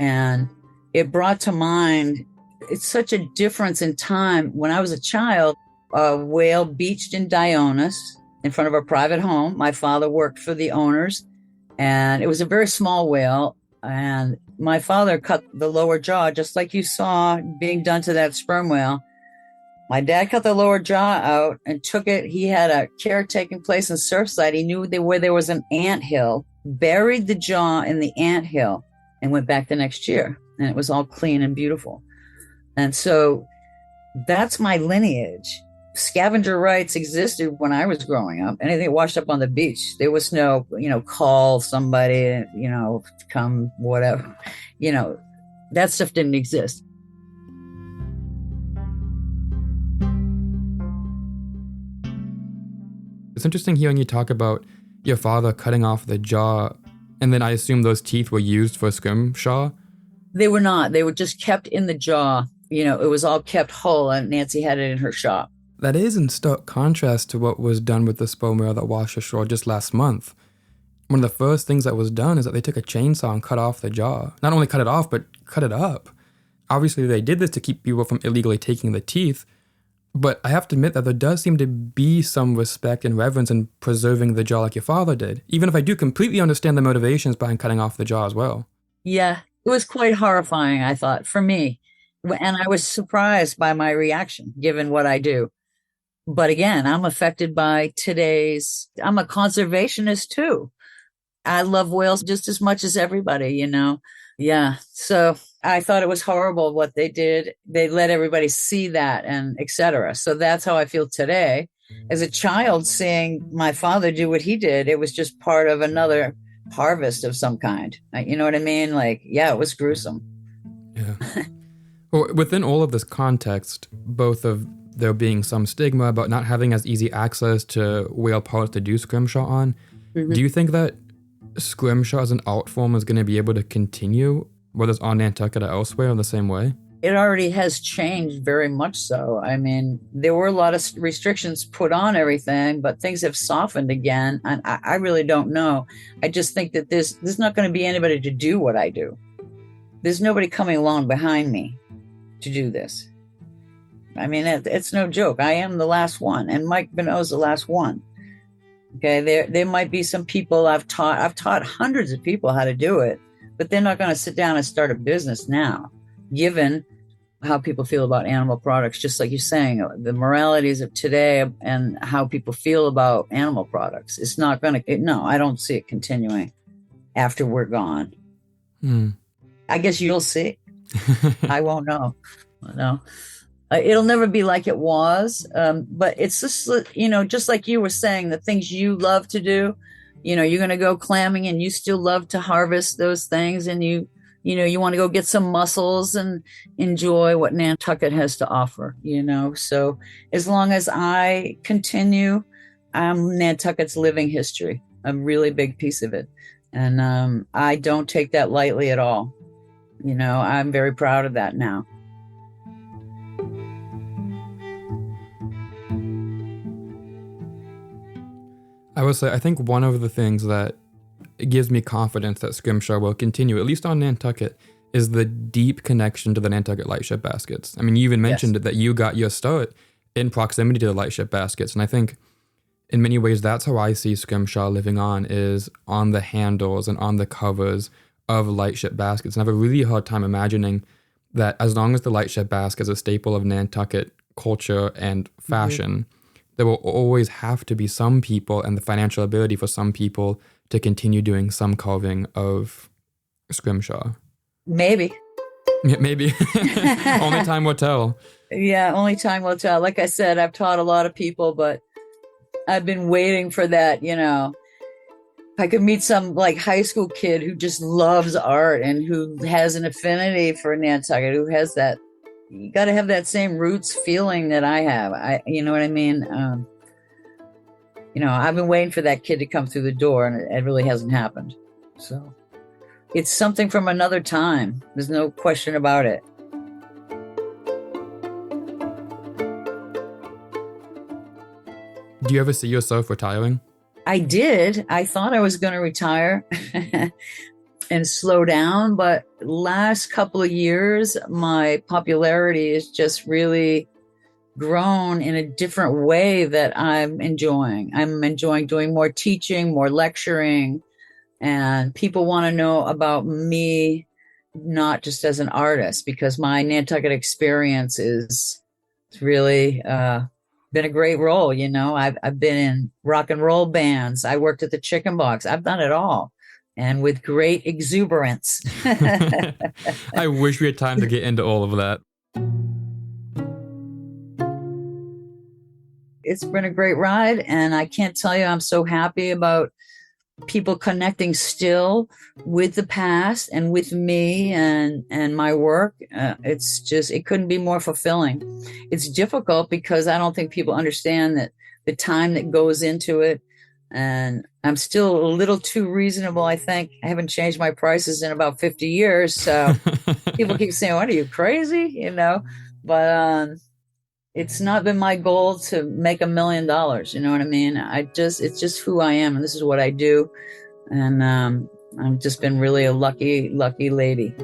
And it brought to mind, it's such a difference in time. When I was a child, a whale beached in Dionis in front of our private home. My father worked for the owners, and it was a very small whale. And my father cut the lower jaw, just like you saw being done to that sperm whale. My dad cut the lower jaw out and took it. He had a care taking place in Surfside. He knew where there was an anthill, buried the jaw in the anthill, and went back the next year. And it was all clean and beautiful. And so that's my lineage. Scavenger rights existed when I was growing up. Anything washed up on the beach, there was no, call somebody, come, whatever. That stuff didn't exist. It's interesting hearing you talk about your father cutting off the jaw, and then I assume those teeth were used for Scrimshaw? They were not. They were just kept in the jaw. It was all kept whole, and Nancy had it in her shop. That is in stark contrast to what was done with the sperm whale that washed ashore just last month. One of the first things that was done is that they took a chainsaw and cut off the jaw. Not only cut it off, but cut it up. Obviously, they did this to keep people from illegally taking the teeth, but I have to admit that there does seem to be some respect and reverence in preserving the jaw like your father did, even if I do completely understand the motivations behind cutting off the jaw as well. Yeah, it was quite horrifying, I thought, for me. And I was surprised by my reaction, given what I do. But again, I'm affected by I'm a conservationist too. I love whales just as much as everybody, Yeah. So I thought it was horrible what they did. They let everybody see that and etc. So that's how I feel today. As a child, seeing my father do what he did, it was just part of another harvest of some kind. You know what I mean? It was gruesome. Yeah. Well, within all of this context, both of there being some stigma about not having as easy access to whale parts to do Scrimshaw on, do you think that Scrimshaw as an art form is going to be able to continue, whether it's on Nantucket or elsewhere, in the same way? It already has changed very much so. I mean, there were a lot of restrictions put on everything, but things have softened again. And I really don't know. I just think that there's not going to be anybody to do what I do. There's nobody coming along behind me to do this. I mean, it's no joke. I am the last one, and Mike Bonneau's the last one. Okay, there might be some people I've taught hundreds of people how to do it, but they're not going to sit down and start a business now, given how people feel about animal products. Just like you're saying, the moralities of today and how people feel about animal products. It's not going to. No, I don't see it continuing after we're gone. I guess you'll see. I won't know. No. It'll never be like it was, but it's just, just like you were saying, the things you love to do, you're going to go clamming and you still love to harvest those things, and you want to go get some mussels and enjoy what Nantucket has to offer, So as long as I continue, I'm Nantucket's living history, a really big piece of it. And I don't take that lightly at all. I'm very proud of that now. I would say, I think one of the things that gives me confidence that Scrimshaw will continue, at least on Nantucket, is the deep connection to the Nantucket lightship baskets. I mean, you even mentioned it, that you got your start in proximity to the lightship baskets. And I think in many ways, that's how I see Scrimshaw living on, is on the handles and on the covers of lightship baskets. And I have a really hard time imagining that as long as the lightship basket is a staple of Nantucket culture and fashion, there will always have to be some people and the financial ability for some people to continue doing some carving of Scrimshaw. Maybe. Yeah, maybe. Only time will tell. Yeah, only time will tell. Like I said, I've taught a lot of people, but I've been waiting for that, If I could meet some like high school kid who just loves art and who has an affinity for Nantucket, who has that, you got to have that same roots feeling that I have. You know what I mean? I've been waiting for that kid to come through the door, and it really hasn't happened. So it's something from another time. There's no question about it. Do you ever see yourself retiring? I did. I thought I was going to retire and slow down, but last couple of years, my popularity has just really grown in a different way that I'm enjoying. I'm enjoying doing more teaching, more lecturing, and people want to know about me, not just as an artist, because my Nantucket experience is really been a great role. I've been in rock and roll bands. I worked at the Chicken Box. I've done it all, and with great exuberance. I wish we had time to get into all of that. It's been a great ride, and I can't tell you, I'm so happy about people connecting still with the past and with me and my work. It's just, it couldn't be more fulfilling. It's difficult because I don't think people understand that the time that goes into it, and I'm still a little too reasonable. I think I haven't changed my prices in about 50 years. So people keep saying, what, are you crazy? But it's not been my goal to make $1 million. You know what I mean? It's just who I am, and this is what I do. And I've just been really a lucky, lucky lady.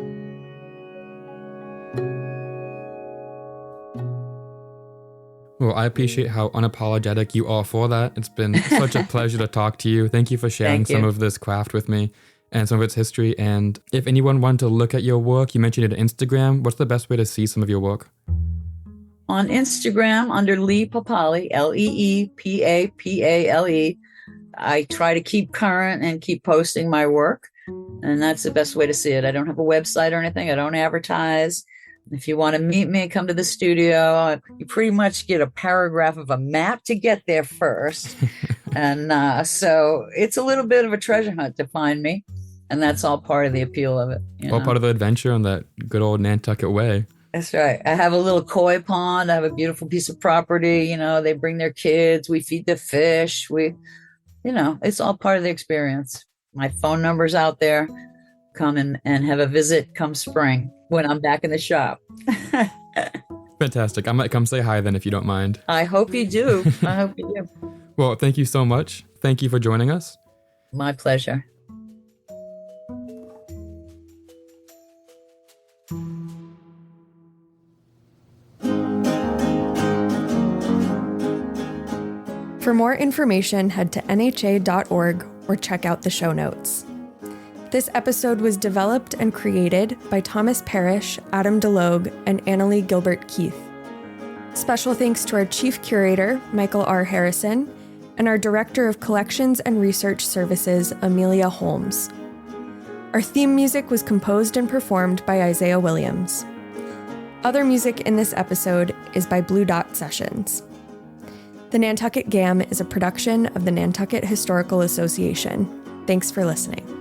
Well, I appreciate how unapologetic you are for that. It's been such a pleasure to talk to you. Thank you for sharing some of this craft with me and some of its history. And if anyone wanted to look at your work, you mentioned it on Instagram. What's the best way to see some of your work? On Instagram, under Lee Papale, Leepapale, I try to keep current and keep posting my work. And that's the best way to see it. I don't have a website or anything. I don't advertise. If you want to meet me, come to the studio. You pretty much get a paragraph of a map to get there first. And so it's a little bit of a treasure hunt to find me. And that's all part of the appeal of it. All part of the adventure in that good old Nantucket way. That's right. I have a little koi pond. I have a beautiful piece of property. They bring their kids. We feed the fish. It's all part of the experience. My phone number's out there. Come and have a visit come spring when I'm back in the shop. Fantastic. I might come say hi then if you don't mind. I hope you do. I hope you do. Well, thank you so much. Thank you for joining us. My pleasure. For more information, head to nha.org or check out the show notes. This episode was developed and created by Thomas Parrish, Adam DeLogue, and Annalie Gilbert Keith. Special thanks to our Chief Curator, Michael R. Harrison, and our Director of Collections and Research Services, Amelia Holmes. Our theme music was composed and performed by Isaiah Williams. Other music in this episode is by Blue Dot Sessions. The Nantucket Gam is a production of the Nantucket Historical Association. Thanks for listening.